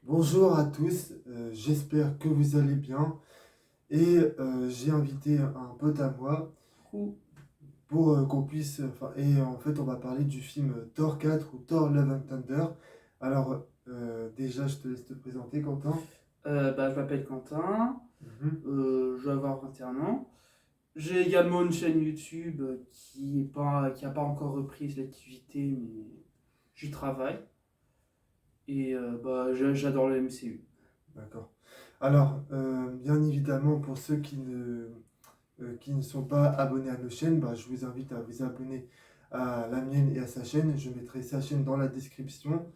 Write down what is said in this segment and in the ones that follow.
Bonjour à tous, j'espère que vous allez bien et j'ai invité un pote à moi pour qu'on puisse, et en fait on va parler du film Thor 4 ou Thor Love and Thunder. Alors déjà je te laisse te présenter Quentin. Je m'appelle Quentin, Mhm. je vais avoir 21 ans. J'ai également une chaîne YouTube qui a pas encore repris l'activité, mais j'y travaille. J'adore le MCU. D'accord. Alors bien évidemment pour ceux qui ne sont pas abonnés à nos chaînes, bah, je vous invite à vous abonner à la mienne et à sa chaîne. Je mettrai sa chaîne dans la description.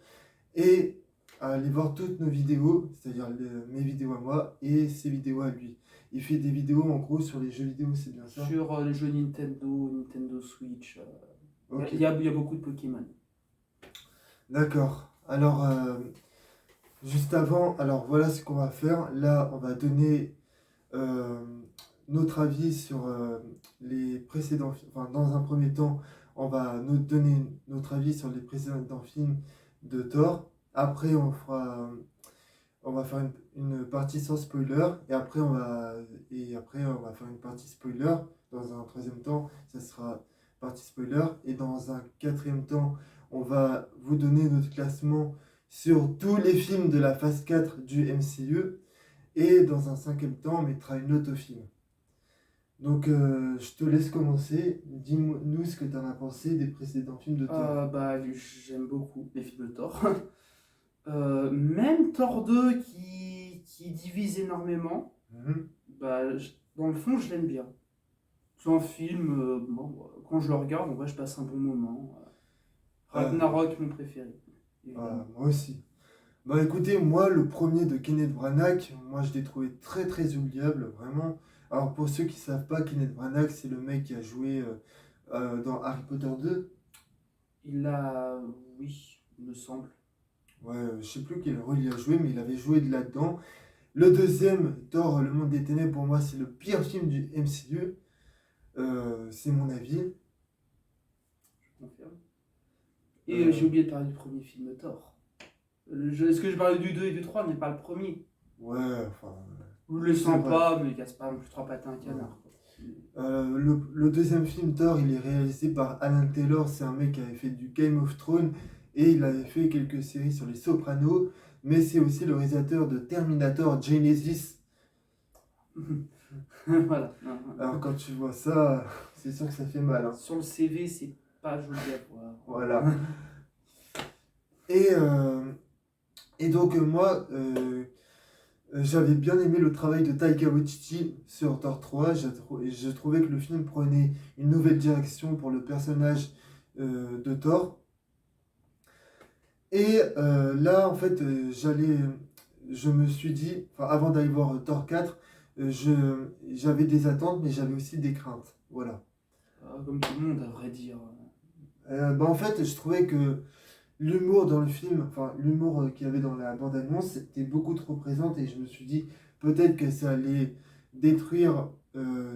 Et à aller voir toutes nos vidéos, c'est-à-dire mes vidéos à moi et ses vidéos à lui. Il fait des vidéos en gros sur les jeux vidéo, c'est bien ça? Sur les jeux Nintendo, Nintendo Switch, Ok, il y a beaucoup de Pokémon. d'accord. Alors, juste avant, alors voilà ce qu'on va faire. Là, on va donner euh, notre avis sur les précédents films. Enfin, dans un premier temps, on va nous donner notre avis sur les précédents films de Thor. Après, on va faire une partie sans spoiler et après on va faire une partie spoiler. Dans un troisième temps, ça sera partie spoiler et dans un quatrième temps, on va vous donner notre classement sur tous les films de la phase 4 du MCU et dans un cinquième temps, on mettra une note au film. Donc je te laisse commencer. Dis-nous ce que tu en as pensé des précédents films de Thor. J'aime beaucoup les films de Thor. Même Thor 2 qui divise énormément, Mhm. dans le fond, je l'aime bien. C'est un film, quand je le regarde, en vrai, je passe un bon moment. Euh, Ragnarok, mon préféré, voilà, évidemment. moi aussi. Bah écoutez, moi le premier de Kenneth Branagh, moi je l'ai trouvé très très oubliable, vraiment. Alors pour ceux qui savent pas, Kenneth Branagh c'est le mec qui a joué dans Harry Potter 2. Il a, oui, il me semble. Ouais, je sais plus quel rôle il a joué, mais il avait joué de là-dedans. Le deuxième, Thor, Le Monde des Ténèbres, pour moi c'est le pire film du MCU. C'est mon avis. Je confirme. Et Euh, j'ai oublié de parler du premier film Thor. Est-ce que je parlais du 2 et du 3, mais pas le premier? ouais, enfin, Il est c'est vrai. sympa, mais il casse pas non plus trois pattes à un Ouais. canard, quoi. Le deuxième film, Thor, il est réalisé par Alan Taylor. C'est un mec qui avait fait du Game of Thrones et il avait fait quelques séries sur les Sopranos. Mais c'est aussi le réalisateur de Terminator Genesis. Voilà. Alors quand tu vois ça, c'est sûr que ça fait mal, hein. Sur le CV, c'est pas joli à voir. Voilà. Et, euh, et donc moi, j'avais bien aimé le travail de Taika Waititi sur Thor 3. Je trouvais que le film prenait une nouvelle direction pour le personnage de Thor. Et là, en fait, je me suis dit, enfin, avant d'aller voir Thor 4, j'avais des attentes, mais j'avais aussi des craintes. Voilà. Comme tout le monde, à vrai dire. Bah, en fait, je trouvais que l'humour dans le film, enfin, l'humour qu'il y avait dans la bande-annonce, était beaucoup trop présente et je me suis dit, peut-être que ça allait détruire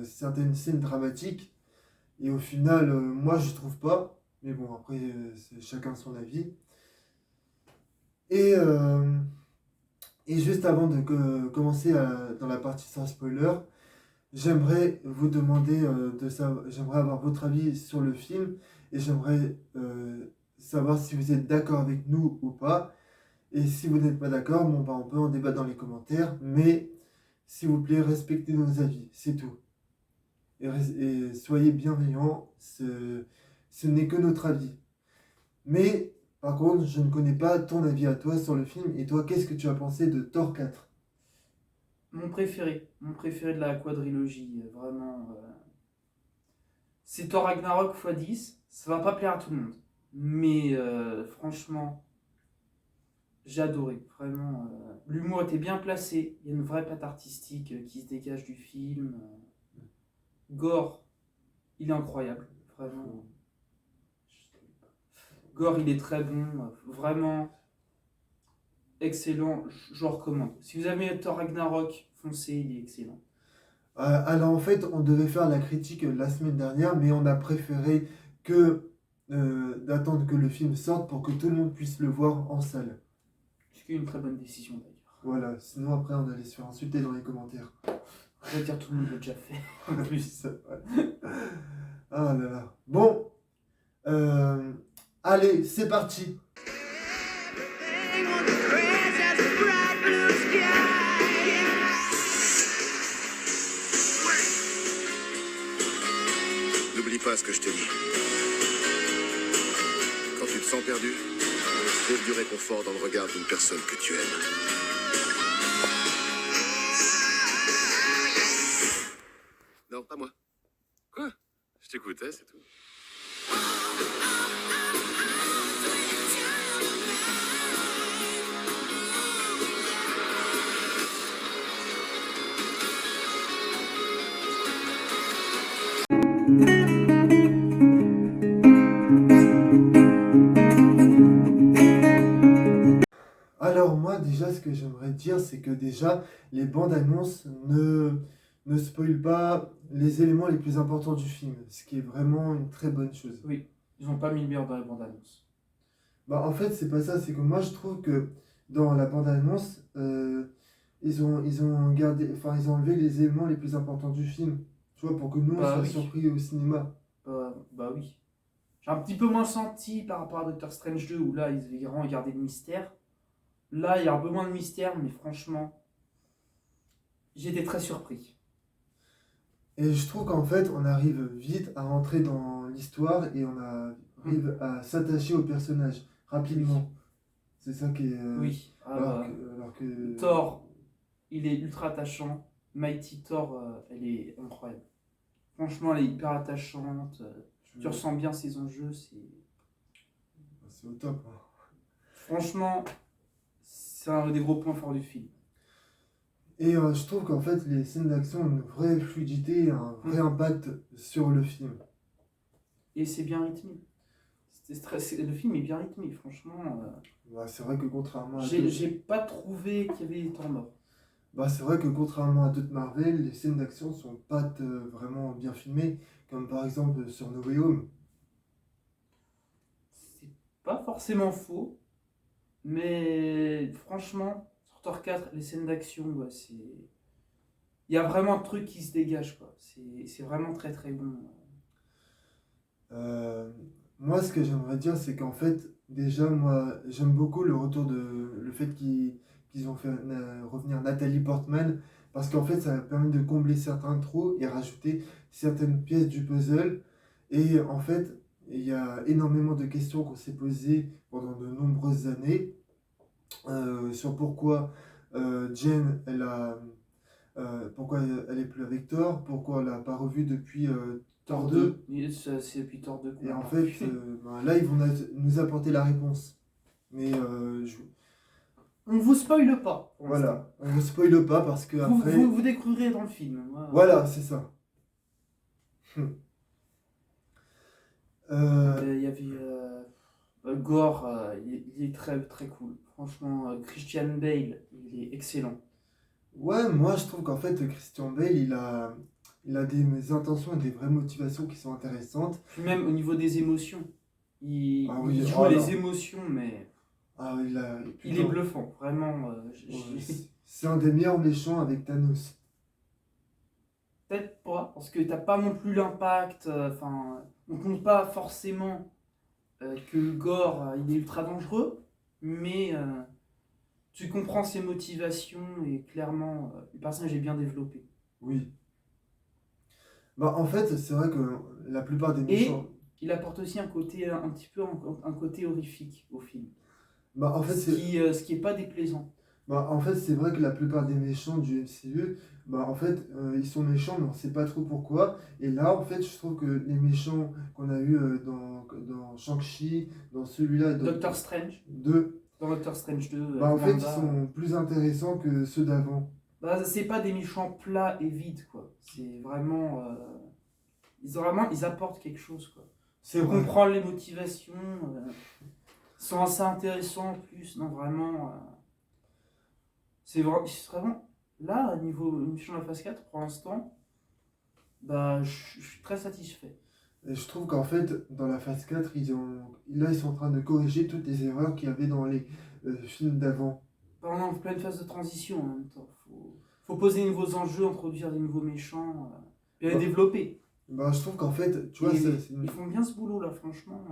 certaines scènes dramatiques. Et au final, moi, je trouve pas. Mais bon, après, c'est chacun son avis. Et. Et juste avant de commencer dans la partie sans spoiler, j'aimerais vous demander j'aimerais avoir votre avis sur le film et j'aimerais savoir si vous êtes d'accord avec nous ou pas. Et si vous n'êtes pas d'accord, bon, bah, on peut en débattre dans les commentaires, mais s'il vous plaît, respectez nos avis, c'est tout. Et soyez bienveillants, ce n'est que notre avis. Mais par contre, je ne connais pas ton avis à toi sur le film. Et toi, qu'est-ce que tu as pensé de Thor 4? Mon préféré de la quadrilogie, vraiment. C'est Thor Ragnarok x 10. Ça va pas plaire à tout le monde. Mais franchement, j'ai adoré. Vraiment, l'humour était bien placé. Il y a une vraie patte artistique qui se dégage du film. Gore, il est incroyable. Vraiment. Gore, il est très bon. Vraiment excellent. Je recommande. Si vous avez Thor Ragnarok, foncez, il est excellent. Alors en fait, on devait faire la critique la semaine dernière, mais on a préféré que d'attendre que le film sorte pour que tout le monde puisse le voir en salle. Ce qui est une très bonne décision d'ailleurs. Voilà, sinon après on allait se faire insulter dans les commentaires. On va dire tout le monde l'a déjà fait. En plus. C'est vrai. Ah là là. Bon, euh, allez, c'est parti. Everything on the grass has a bright blue sky. N'oublie pas ce que je te dis. Quand tu te sens perdu, trouve du réconfort dans le regard d'une personne que tu aimes. Non, pas moi. Quoi? Je t'écoutais, c'est tout. Alors moi déjà ce que j'aimerais dire c'est que déjà les bandes annonces ne spoilent pas les éléments les plus importants du film, ce qui est vraiment une très bonne chose. Oui, ils ont pas mis le meilleur dans les bandes annonces. Bah en fait c'est pas ça, c'est que moi je trouve que dans la bande annonce ils ont gardé, enfin ils ont enlevé les éléments les plus importants du film, tu vois, pour que nous on Bah soit oui. surpris au cinéma. Bah oui. J'ai un petit peu moins senti par rapport à Doctor Strange 2 où là ils avaient vraiment gardé le mystère. Là il y a un peu moins de mystère, mais franchement, j'ai été très surpris. Et je trouve qu'en fait on arrive vite à rentrer dans l'histoire et on arrive à s'attacher au personnage rapidement. C'est ça qui est... Oui. alors que... Thor, il est ultra attachant. Mighty Thor, elle est incroyable. Franchement, elle est hyper attachante. Tu ressens bien ses enjeux. C'est au top. Hein. Franchement, c'est un des gros points forts du film. Et je trouve qu'en fait les scènes d'action ont une vraie fluidité et un vrai impact sur le film. Et c'est bien rythmé. Le film est bien rythmé, franchement. Bah, c'est vrai que contrairement à J'ai pas trouvé qu'il y avait des temps morts. bah, c'est vrai que contrairement à d'autres Marvel, les scènes d'action sont pas vraiment bien filmées, comme par exemple sur No Way Home. C'est pas forcément faux, mais franchement, sur Thor 4, les scènes d'action, ouais, c'est. Il y a vraiment un truc qui se dégage, quoi. C'est vraiment très très bon. Euh, Moi, ce que j'aimerais dire, c'est qu'en fait, déjà, moi, j'aime beaucoup le fait qu'ils ont fait revenir Nathalie Portman, parce qu'en fait, ça permet de combler certains trous et rajouter certaines pièces du puzzle. Et en fait, il y a énormément de questions qu'on s'est posées pendant de nombreuses années sur pourquoi Jane, pourquoi elle est plus avec Thor, pourquoi elle l'a pas revu depuis Thor 2. C'est depuis Thor 2 qu'on Et a en pas fait, vu. ben, là, ils vont nous apporter la réponse. Mais On vous spoile pas, pour l'instant. voilà, on ne spoile pas parce que Vous, après, vous découvrirez dans le film. voilà, c'est ça. Euh, Il y avait Gore, il est très très cool. Franchement, Christian Bale, il est excellent. ouais, moi, je trouve qu'en fait, Christian Bale, il a des intentions et des vraies motivations qui sont intéressantes. Puis même au niveau des émotions, Ah oui, il joue oh là. les émotions, mais Ah, il putain, est bluffant. Vraiment, ouais, c'est un des meilleurs méchants avec Thanos. peut-être pas, parce que t'as pas non plus l'impact. Enfin, on compte pas forcément que Gore, il est ultra dangereux, mais tu comprends ses motivations et clairement, le personnage est bien développé. Oui. Bah, en fait, c'est vrai que la plupart des Et méchants. il apporte aussi un côté, un petit peu, un côté horrifique au film. Bah, en fait, Ce qui est pas déplaisant. bah, en fait, c'est vrai que la plupart des méchants du MCU, bah, en fait, ils sont méchants, mais on sait pas trop pourquoi. Et là, en fait, je trouve que les méchants qu'on a eu dans Shang-Chi, dans celui-là, et dans Doctor Strange, deux, dans Doctor Strange 2, bah, en fait, ils Wanda, sont plus intéressants que ceux d'avant. bah, c'est pas des méchants plats et vides, quoi. C'est vraiment, ils apportent quelque chose, quoi. C'est Tu vrai. comprends les motivations, ils sont assez intéressants en plus, non, vraiment. C'est vraiment. Là, au niveau méchant de la phase 4, pour l'instant, Bah, je suis très satisfait. Et je trouve qu'en fait, dans la phase 4, là, ils sont en train de corriger toutes les erreurs qu'il y avait dans les films d'avant. Bah, on est en pleine phase de transition en même temps. Faut poser de nouveaux enjeux, introduire des nouveaux méchants, et les Bah, développer. bah, je trouve qu'en fait, tu vois, Et c'est ils font bien ce boulot là, franchement.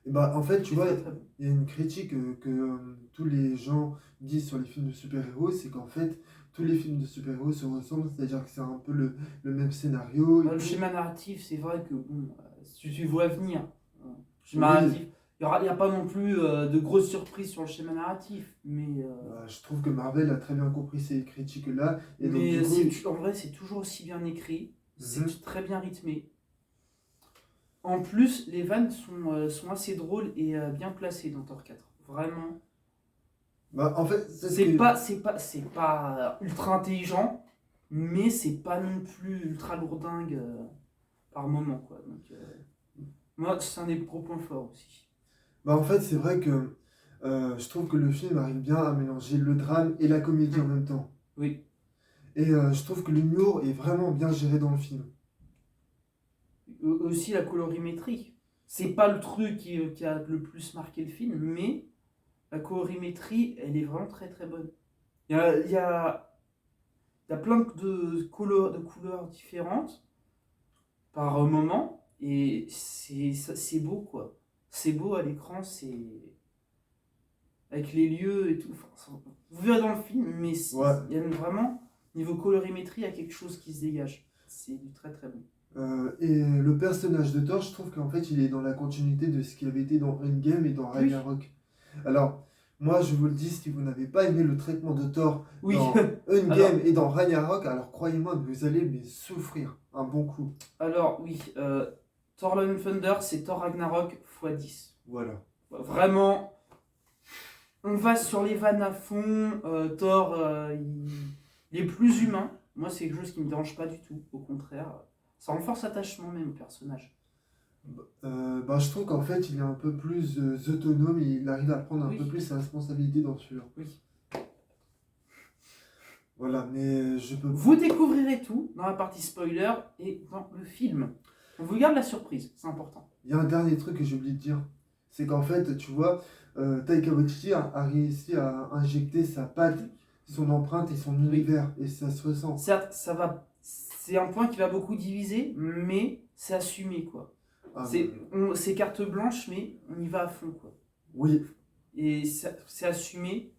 et bah, en fait, tu C'est vois, très très bon. il y a une critique que tous les gens disent sur les films de super-héros, c'est qu'en fait, tous les films de super-héros se ressemblent, c'est-à-dire que c'est un peu le même scénario et Le tout. schéma narratif, c'est vrai que bon, si tu vois venir, le Oui, schéma narratif, il n'y a pas non plus de grosses surprises sur le schéma narratif, bah, je trouve que Marvel a très bien compris ces critiques-là, et donc mais du coup, en vrai, c'est toujours aussi bien écrit, c'est mhm. très bien rythmé. En plus, les vannes sont assez drôles et bien placées dans Thor 4. Vraiment. Bah, en fait, c'est ce C'est que, pas, c'est pas ultra intelligent, mais c'est pas non plus ultra lourdingue par moment, quoi. Donc, moi, c'est un des gros points forts aussi. bah, en fait, c'est vrai que je trouve que le film arrive bien à mélanger le drame et la comédie en même temps. Oui. Et je trouve que l'humour est vraiment bien géré dans le film. Aussi la colorimétrie. C'est pas le truc qui a le plus marqué le film, mais la colorimétrie, elle est vraiment très très bonne. Il y a plein de couleurs différentes par moment, et c'est beau quoi. C'est beau à l'écran, c'est. Avec les lieux et tout. Enfin, vous verrez dans le film, mais Ouais. il y a vraiment, niveau colorimétrie, il y a quelque chose qui se dégage. C'est du très très bon. Et le personnage de Thor, je trouve qu'en fait, il est dans la continuité de ce qui avait été dans Endgame et dans Oui. Ragnarok. Alors, moi, je vous le dis, si vous n'avez pas aimé le traitement de Thor Oui. dans Endgame et dans Ragnarok, alors croyez-moi, vous allez mais souffrir un bon coup. Alors, oui, Thor Love and Thunder, c'est Thor Ragnarok x10. Voilà. Vraiment, on va sur les vannes à fond. Thor, il est plus humain. Moi, c'est quelque chose qui me dérange pas du tout. Au contraire, ça renforce l'attachement même au personnage. Bah, je trouve qu'en fait, il est un peu plus autonome, il arrive à prendre un Oui. peu plus sa responsabilité dans celui-là. Oui. Voilà, mais je peux. Vous découvrirez tout dans la partie spoiler et dans le film. On vous garde la surprise, c'est important. Il y a un dernier truc que j'ai oublié de dire. C'est qu'en fait, tu vois, Taika Waititi a réussi à injecter sa patte, son empreinte et son univers. Et ça se ressent. Certes, c'est un point qui va beaucoup diviser, mais c'est assumé quoi. Ah, C'est carte blanche, mais on y va à fond quoi. oui, Et c'est assumé.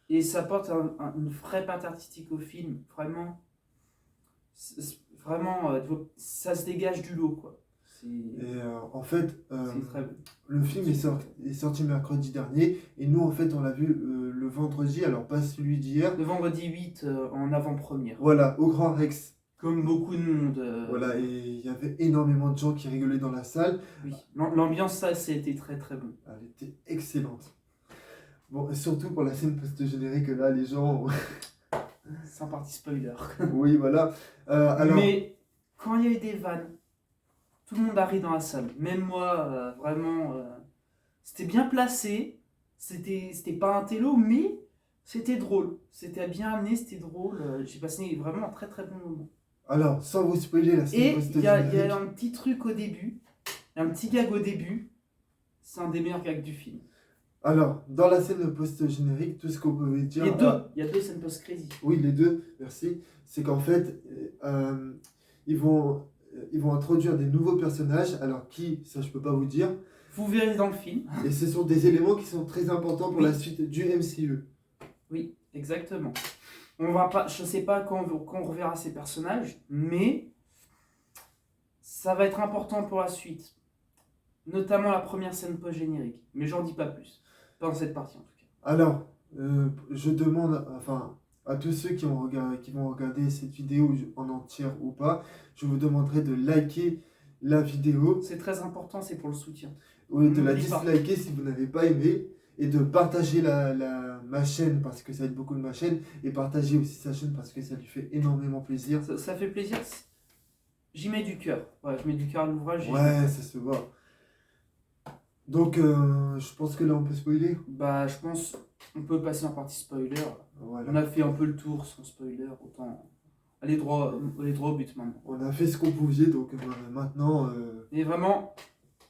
Et ça apporte une vraie patte artistique au film. Vraiment, vraiment, ça se dégage du lot quoi. et en fait, C'est très bon. le film est sorti mercredi dernier. Et nous, en fait, on l'a vu le vendredi, alors pas celui d'hier. Le vendredi 8 en avant-première. Voilà, au Grand Rex. Comme beaucoup de monde. Voilà, et il y avait énormément de gens qui rigolaient dans la salle. Oui. L'ambiance, ça, c'était très très bon. Elle était excellente. Bon, et surtout pour la scène post-générique, là, les gens. Sans partie spoiler. Oui, voilà. Alors, Mais quand il y a eu des vannes, tout le monde a ri dans la salle. Même moi, vraiment, c'était bien placé. C'était pas un télo, mais c'était drôle. C'était bien amené, c'était drôle. J'ai passé vraiment un très très bon moment. alors, sans vous spoiler la scène Et il y post-générique. a un petit truc au début, un petit gag au début. C'est un des meilleurs gags du film. Alors, dans la scène post-générique, tout ce qu'on pouvait dire. Il y a deux scènes post-crédit. Oui, les deux, merci. C'est qu'en fait, ils vont introduire des nouveaux personnages. Alors, qui, ça, je peux pas vous dire. Vous verrez dans le film. Et ce sont des éléments qui sont très importants pour Oui. la suite du MCU. Oui, exactement. On va pas, je sais pas quand on reverra ces personnages, mais ça va être important pour la suite. Notamment la première scène post-générique. Mais j'en dis pas plus. Pas dans cette partie en tout cas. Alors, je demande à tous ceux qui vont regarder cette vidéo en entière ou pas, je vous demanderai de liker la vidéo C'est très important, c'est pour le soutien. ou de la N'oublie pas. disliker si vous n'avez pas aimé et de partager ma chaîne parce que ça aide beaucoup de ma chaîne et partager aussi sa chaîne parce que ça lui fait énormément plaisir. Ça fait plaisir. J'y mets du cœur. Ouais, je mets du cœur à l'ouvrage. Ouais, ça se voit. Donc, je pense que là on peut spoiler. Bah, je pense on peut passer en partie spoiler. Voilà. On a fait un peu le tour sans spoiler, autant Allez droit au but maintenant. On a fait ce qu'on pouvait, donc maintenant... Et vraiment,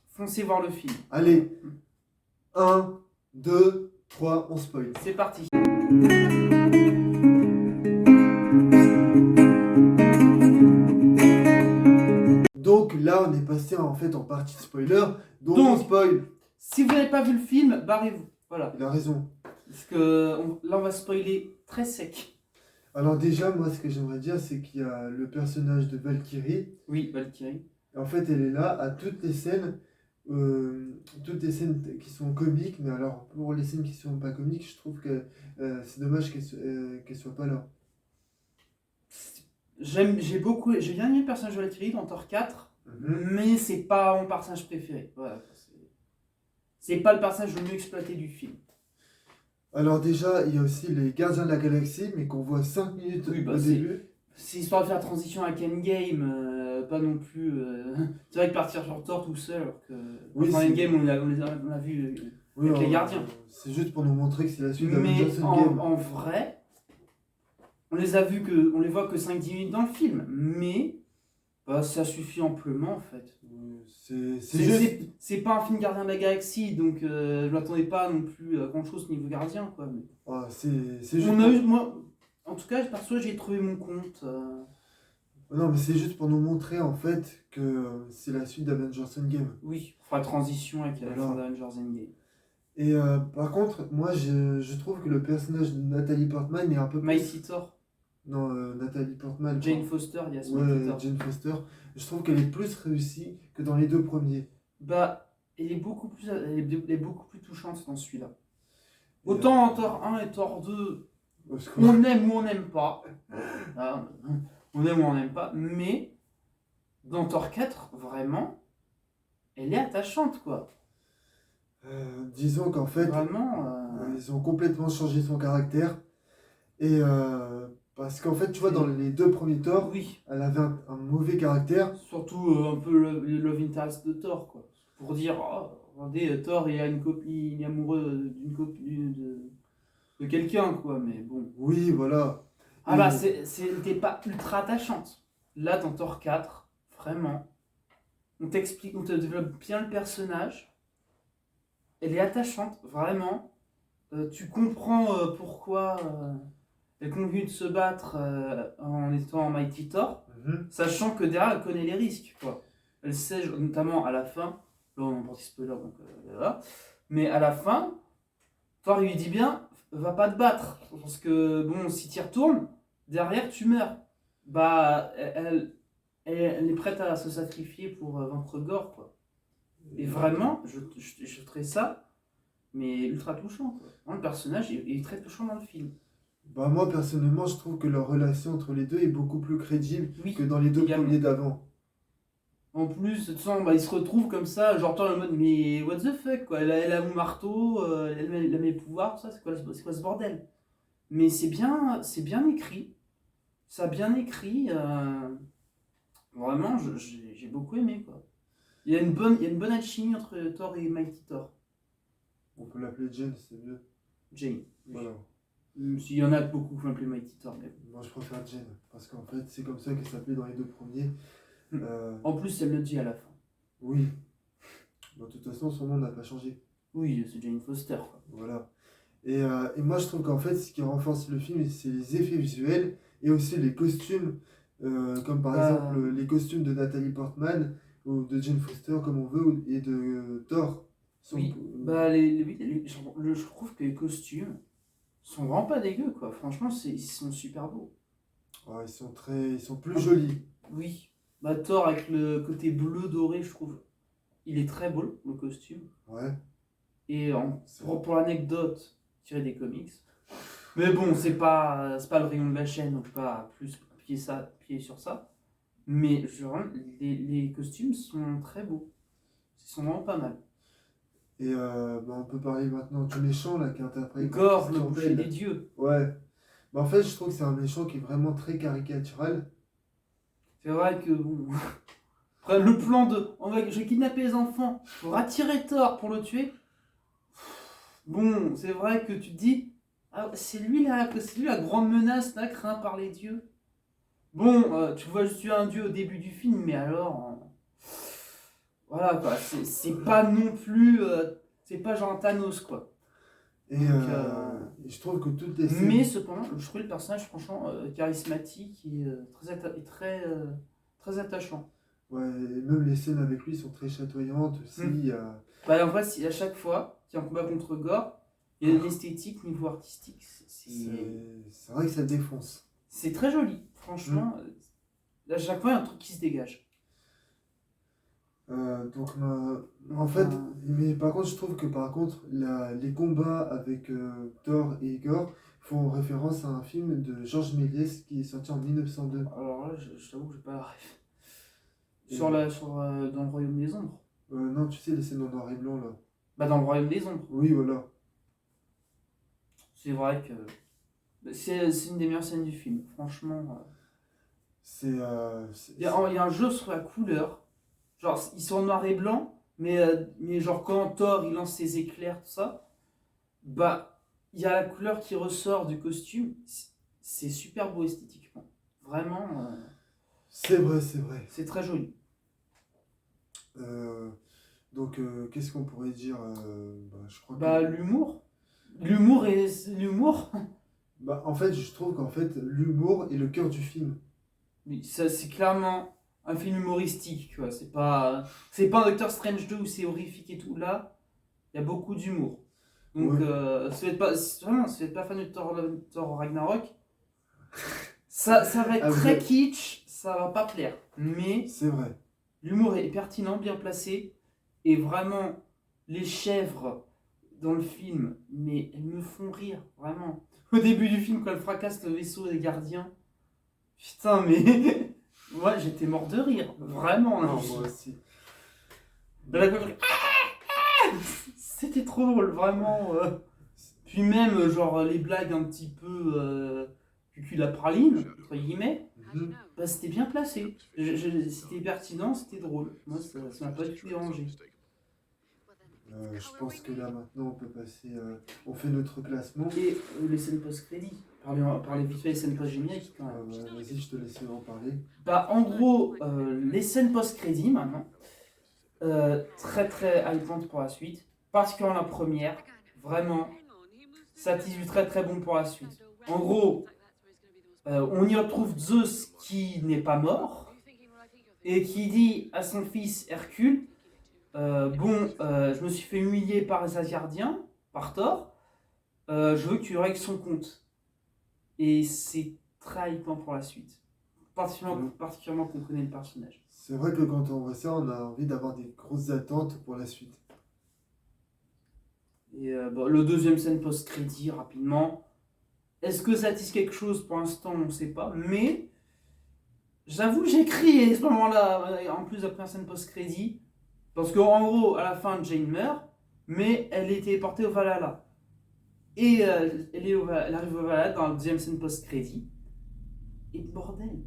foncez voir le film. Allez, 1, 2, 3, on spoil. C'est parti. Donc là, on est passé en fait en partie spoiler, donc Donc, on spoil. Si vous n'avez pas vu le film, barrez-vous. Voilà. Il a raison. Parce que là, on va spoiler très sec. Alors déjà, moi, ce que j'aimerais dire, c'est qu'il y a le personnage de Valkyrie. Oui, Valkyrie. En fait, elle est là à toutes les scènes qui sont comiques, mais alors pour les scènes qui sont pas comiques, je trouve que c'est dommage qu'elle soit pas là. J'ai bien aimé le personnage de Valkyrie dans Thor 4, mais c'est pas mon personnage préféré. Voilà. C'est pas le personnage le mieux exploité du film. Alors déjà, il y a aussi les Gardiens de la Galaxie, mais qu'on voit 5 minutes Oui, bah, au c'est- début. C'est histoire de faire transition avec Endgame, pas non plus. C'est vrai que partir sur Thor tout seul, alors que. Oui, Enfin, c'est- Endgame, on a vu. Oui, avec les Gardiens. C'est juste pour nous montrer que c'est la suite Mais d'Avengers Endgame. en vrai, on les voit que 5-10 minutes dans le film, mais bah, ça suffit amplement en fait. C'est juste... C'est pas un film Gardien de la Galaxie, donc je m'attendais pas non plus à grand chose niveau gardien quoi. Mais... Ah, c'est juste... moi, en tout cas, perso, j'ai trouvé mon compte. Non, mais c'est juste pour nous montrer en fait que c'est la suite d'Avengers Endgame. Oui, on fera la transition avec la Voilà. fin d'Avengers Endgame. Et par contre, moi je trouve que le personnage de Nathalie Portman est un peu plus... Mighty Thor, Non, Nathalie Portman. Jane Foster, il y a ce Ouais, Mighty Thor. Jane Foster. Je trouve qu'elle est plus réussie que dans les deux premiers. Bah, elle est beaucoup plus touchante dans celui-là. Autant en Thor 1 et Thor 2, Parce que- on aime ou on n'aime pas. Ah, on aime ou on n'aime pas. Mais dans Thor 4, vraiment, elle est attachante, quoi. disons qu'en fait, Vraiment. ils ont complètement changé son caractère. Et parce qu'en fait, tu vois, dans les deux premiers Thor, Oui, elle avait un mauvais caractère. surtout un peu le love interest de Thor, quoi. Pour dire, oh, regardez, Thor, il est amoureux d'une copine de quelqu'un, quoi. Mais bon. Oui, voilà. Ah bah, Et- c'était pas ultra attachante. Là, dans Thor 4, vraiment, on te développe bien le personnage. Elle est attachante, vraiment. Tu comprends pourquoi elle continue de se battre en étant en Mighty Thor, Mhm. sachant que derrière, elle connaît les risques, quoi. Elle sait, notamment à la fin, là on est en partie spoiler, donc voilà. Mais à la fin, Thor il lui dit bien, va pas te battre, parce que bon, si tu y retournes, derrière tu meurs. Bah, elle est prête à se sacrifier pour vaincre Gore, quoi. Et vraiment, je trouvais ça, mais ultra touchant, quoi. Vraiment, le personnage est très touchant dans le film. Bah, moi, personnellement, je trouve que leur relation entre les deux est beaucoup plus crédible Oui, que dans les deux également. premiers d'avant. En plus, tu sens, bah, ils se retrouvent comme ça, genre toi, le mode, mais what the fuck, quoi. Elle a mon marteau, elle a mes pouvoirs, tout ça, c'est quoi ce bordel? Mais c'est bien écrit. Ça a bien écrit. Vraiment, j'ai beaucoup aimé, quoi. Il y a une bonne alchimie entre Thor et Mighty Thor. On peut l'appeler Jane, c'est mieux. Jane. Voilà. Même s'il y en a beaucoup qui l'appelaient Mighty Thor, mais bon. Moi, je préfère Jane. Parce qu'en fait, c'est comme ça qu'elle s'appelait dans les deux premiers. En plus, elle le dit à la fin. Oui. Bon, de toute façon, son nom n'a pas changé. Oui, c'est Jane Foster, quoi. Voilà. Et moi, je trouve qu'en fait, ce qui renforce le film, c'est les effets visuels et aussi les costumes. Comme par exemple les costumes de Nathalie Portman ou de Jane Foster, comme on veut, et de Thor. Sont- Oui, bah, je trouve que les costumes sont vraiment pas dégueux, quoi. Franchement, ils sont super beaux. Ouais, ils sont plus jolis. Oui. Bah, Thor avec le côté bleu doré, je trouve. Il est très beau, le costume. Ouais. Et C'est pour l'anecdote, tiré des comics. Mais bon, c'est pas le rayon de la chaîne, donc je peux pas plus appuyer sur ça. Mais les costumes sont très beaux. Ils sont vraiment pas mal. Et bah, on peut parler maintenant du méchant là qui est interprété par Gore, le Christian boucher Bale. des dieux. Ouais. Bah, en fait, je trouve que c'est un méchant qui est vraiment très caricatural. C'est vrai que bon. Après, le plan de je vais kidnapper les enfants pour attirer Thor pour le tuer. Bon, c'est vrai que tu te dis, ah, c'est lui la grande menace là, craint par les dieux. Bon, tu vois juste un dieu au début du film, mais alors. Voilà quoi, c'est pas non plus. C'est pas genre Thanos quoi. Et Donc, et je trouve que toutes les scènes. Mais cependant, je trouvais le personnage franchement charismatique et très attachant. Ouais, et même les scènes avec lui sont très chatoyantes aussi. Il y a- Bah, en vrai, à chaque fois qu'il y a un combat contre Gore, il y a l'esthétique niveau artistique. C'est vrai que ça défonce. C'est très joli, franchement. À chaque fois, il y a un truc qui se dégage. Donc, en fait, mais par contre, je trouve que par contre, les combats avec Thor et Gore font référence à un film de Georges Méliès qui est sorti en 1902. Alors là, je t'avoue que j'ai pas la ref. Et- Dans le Royaume des Ombres. Non, tu sais, les scènes en noir et blanc là. Bah, dans le Royaume des Ombres. Oui, voilà. C'est vrai que c'est une des meilleures scènes du film. Franchement. C'est. Il y a un jeu sur la couleur. Genre, ils sont en noir et blanc, mais genre quand Thor il lance ses éclairs, tout ça, bah, il y a la couleur qui ressort du costume. C'est super beau esthétiquement. Vraiment, C'est vrai, c'est vrai. c'est très joli. Donc, qu'est-ce qu'on pourrait dire je crois Bah, que... l'humour. L'humour et l'humour. En fait, je trouve qu'en fait, l'humour est le cœur du film. Oui, ça, c'est clairement un film humoristique, quoi. C'est pas un Doctor Strange 2 où c'est horrifique et tout. Là, il y a beaucoup d'humour. Donc, Ouais. si vous n'êtes pas fan de Thor Ragnarok, ça va être Ah, très vous- kitsch, ça va pas plaire. Mais C'est vrai. l'humour est pertinent, bien placé. Et vraiment, les chèvres dans le film, mais elles me font rire, vraiment. Au début du film, quand elles fracassent le vaisseau des gardiens, putain, mais. Ouais, j'étais mort de rire, vraiment. Non, Là. moi aussi. De la gauche, c'était trop drôle, vraiment. Puis même, genre, les blagues un petit peu cucul la praline, entre guillemets, Mhm. bah, c'était bien placé. C'était pertinent, c'était drôle. Moi, ça m'a pas du tout dérangé. Je pense que là, maintenant, on peut passer... on fait notre classement. Et les scènes post-crédit. Parlez vite fait des scènes post-génériques quand même. Vas-y, je te laisse en parler. Bah, en gros, les scènes post-crédit maintenant, très très hypantes pour la suite. Particulièrement la première, vraiment, ça tease du très très bon pour la suite. En gros, on y retrouve Zeus qui n'est pas mort et qui dit à son fils Hercule je me suis fait humilier par les Asgardiens, par Thor, je veux que tu règles son compte. Et c'est très hypant pour la suite. Particulièrement qu'on connaît le personnage. C'est vrai que quand on voit ça, on a envie d'avoir des grosses attentes pour la suite. Et le deuxième scène post-crédit, rapidement. Est-ce que ça tisse quelque chose pour l'instant? On ne sait pas. Mais j'avoue, j'ai crié à ce moment-là, en plus de la première scène post-crédit. Parce qu'en gros, à la fin, Jane meurt, mais elle est téléportée au Valhalla. Et elle arrive au Valhalla dans la deuxième scène post-crédit. Et bordel,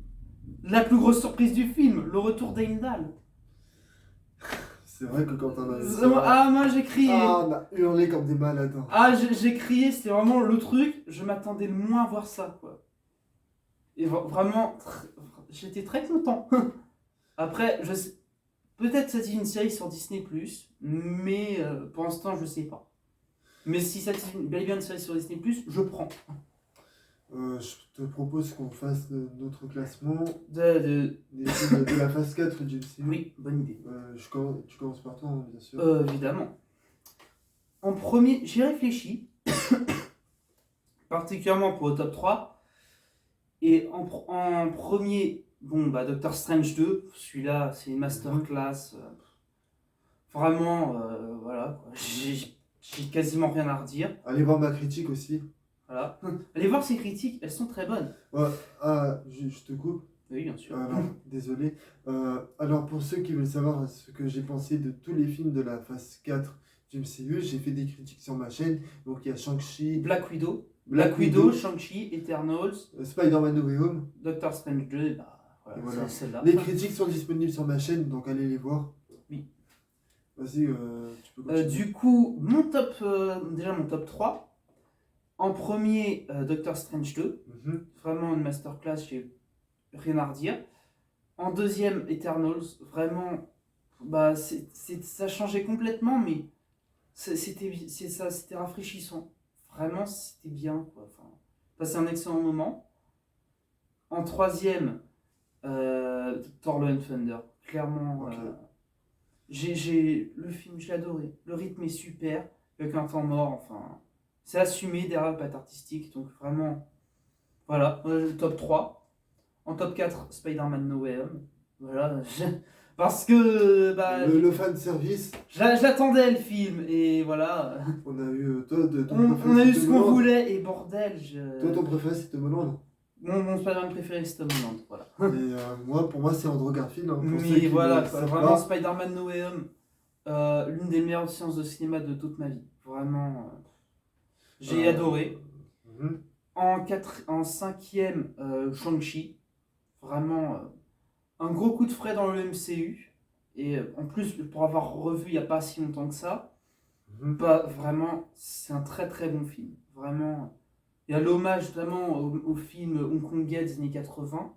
la plus grosse surprise du film, le retour d'Heimdall. C'est vrai que quand on a vu Ah, moi j'ai crié. on a hurlé comme des malades. Ah, j'ai crié, c'était vraiment le truc, je m'attendais le moins à voir ça, quoi. Et vraiment, j'étais très content. Après, peut-être c'est une série sur Disney+, mais pour l'instant, je sais pas. Mais si ça c'est bel et bien une série sur Disney+, je prends. Je te propose qu'on fasse notre classement De- des films de la phase 4 du MCU. Oui, bonne idée. Tu commences par toi, hein, bien sûr. Évidemment. En premier, j'ai réfléchi, particulièrement pour le top 3. Et en premier, Doctor Strange 2, celui-là, c'est une masterclass. Vraiment, voilà, quoi. J'ai quasiment rien à redire. Allez voir ma critique aussi. Voilà. Allez voir ces critiques, elles sont très bonnes. Ouais, je te coupe. Oui, bien sûr. Alors, désolé. Alors, pour ceux qui veulent savoir ce que j'ai pensé de tous les films de la phase 4 du MCU, j'ai fait des critiques sur ma chaîne. Donc, il y a Shang-Chi, Black Widow, Widow, Shang-Chi, Eternals, Spider-Man No Way Home. Doctor Strange 2, Et voilà. c'est celle-là. Les critiques sont disponibles sur ma chaîne, donc allez les voir. Oui. Vas-y, tu peux continuer. Du coup, déjà mon top 3. En premier, Doctor Strange 2. Mhm. Vraiment une masterclass. rien à redire. En deuxième, Eternals, vraiment, bah, ça changeait complètement, mais c'était rafraîchissant. Vraiment, c'était bien, quoi. Enfin, passé un excellent moment. En troisième, Thor Love and Thunder. Clairement, Ok. le film, j'ai adoré. Le rythme est super, avec un temps mort, enfin, c'est assumé derrière le patte artistique, donc vraiment, voilà, top 3. En top 4, Spider-Man No Way Home. Voilà, parce que bah, Le fan service, j'attendais le film, et voilà, on a eu toi de ton on préféré, a eu c'était ce Tom qu'on Holland. voulait, et bordel, Toi, ton préféré, c'était Tom Holland. mon Spider-Man préféré, c'est Tom Holland, voilà. Et pour moi, c'est Andrew Garfield. Hein, pour ceux Mais qui voilà, ne quoi, savent vraiment pas. Spider-Man No Way Home, l'une des meilleures séances de cinéma de toute ma vie. Vraiment, j'ai adoré. Mhm. En cinquième, Shang-Chi. Vraiment, un gros coup de frais dans le MCU. Et en plus, pour avoir revu il n'y a pas si longtemps que ça, Mhm. bah, vraiment, c'est un très très bon film. Vraiment, il y a l'hommage vraiment au film hongkongais des années 80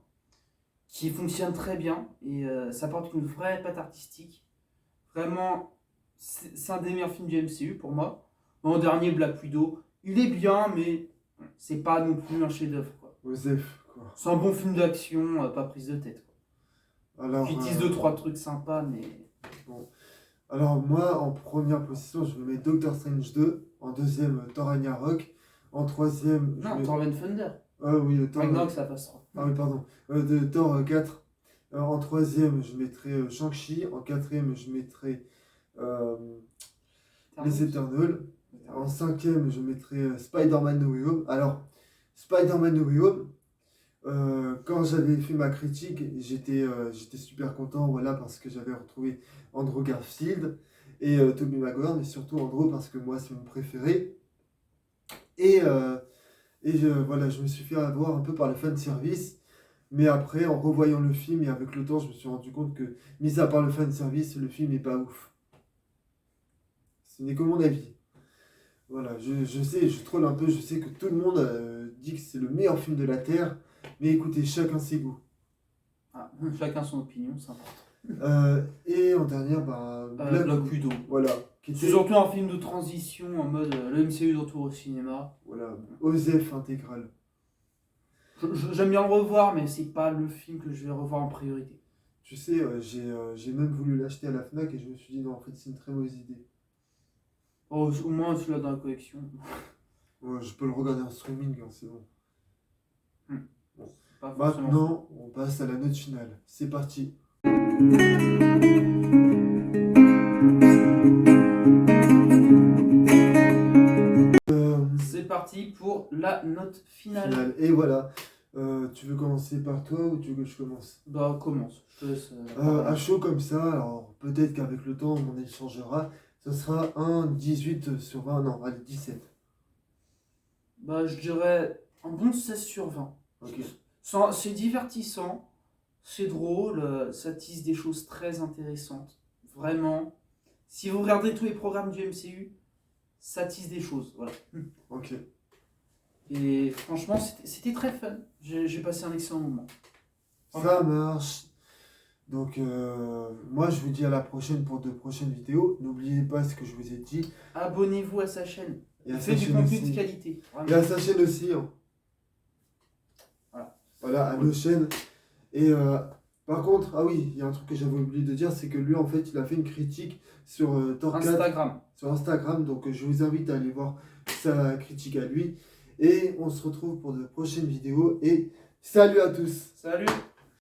qui fonctionne très bien et ça apporte une vraie patte artistique. Vraiment, c'est un des meilleurs films du MCU pour moi. En dernier, Black Widow, il est bien, mais c'est pas non plus un chef-d'œuvre, quoi. Osef, quoi. C'est un bon film d'action, pas prise de tête, quoi. Alors, Qui utilise 2-3 trucs sympas, mais. alors, moi, en première position, je vais mettre Doctor Strange 2. En deuxième, Thor Ragnarok. En troisième, je Non, mets... Thor Love and Thunder. Ah oui, Thor... Ragnarok, ça passera. Ah oui, pardon. De Thor 4. En troisième, je mettrai Shang-Chi. En quatrième, je mettrai Les Éternels. En cinquième, je mettrai Spider-Man No Way Home. Alors, Spider-Man No Way Home, quand j'avais fait ma critique, j'étais super content, voilà, parce que j'avais retrouvé Andrew Garfield et Tobey Maguire, mais surtout Andrew parce que moi, c'est mon préféré. Et, voilà, je me suis fait avoir un peu par le fan service. Mais après, en revoyant le film et avec le temps, je me suis rendu compte que, mis à part le fan service, le film n'est pas ouf. Ce n'est que mon avis. Voilà, je sais, je troll un peu, je sais que tout le monde dit que c'est le meilleur film de la Terre, mais écoutez, chacun ses goûts. Ah, chacun son opinion, c'est important. Et en dernière, Black Widow. Voilà, qui C'est était surtout un film de transition en mode le MCU de retour au cinéma. voilà, Osef intégral. J'aime bien le revoir, mais c'est pas le film que je vais revoir en priorité. Tu sais, j'ai même voulu l'acheter à la Fnac et je me suis dit non, en fait, c'est une très mauvaise idée. Oh, au moins, celui-là dans la collection. Ouais, je peux le regarder en streaming, hein, c'est bon. Pas forcément. Maintenant, on passe à la note finale. C'est parti. C'est parti pour la note finale. Finale. Et voilà. Tu veux commencer par toi ou tu veux que je commence? Bah, commence. Je te laisse. À chaud comme ça, alors peut-être qu'avec le temps, mon avis changera. Ce sera un 18 sur 20, non, allez, 17. Bah, je dirais un bon 16 sur 20. Ok. C'est divertissant, c'est drôle, ça tisse des choses très intéressantes. Vraiment. Si vous regardez tous les programmes du MCU, ça tisse des choses. Voilà. Ok. Et franchement, c'était très fun. J'ai passé un excellent moment. Ça marche. Donc, moi, je vous dis à la prochaine pour de prochaines vidéos. N'oubliez pas ce que je vous ai dit. Abonnez-vous à sa chaîne. Et à Il sa fait du chaîne contenu aussi. de qualité. Vraiment. Et à sa chaîne aussi. Hein. Voilà, à nos chaînes. Et par contre, ah oui, il y a un truc que j'avais oublié de dire, c'est que lui, en fait, il a fait une critique sur Thor 4 Instagram. sur Instagram. Donc, je vous invite à aller voir sa critique à lui. Et on se retrouve pour de prochaines vidéos. Et salut à tous! Salut!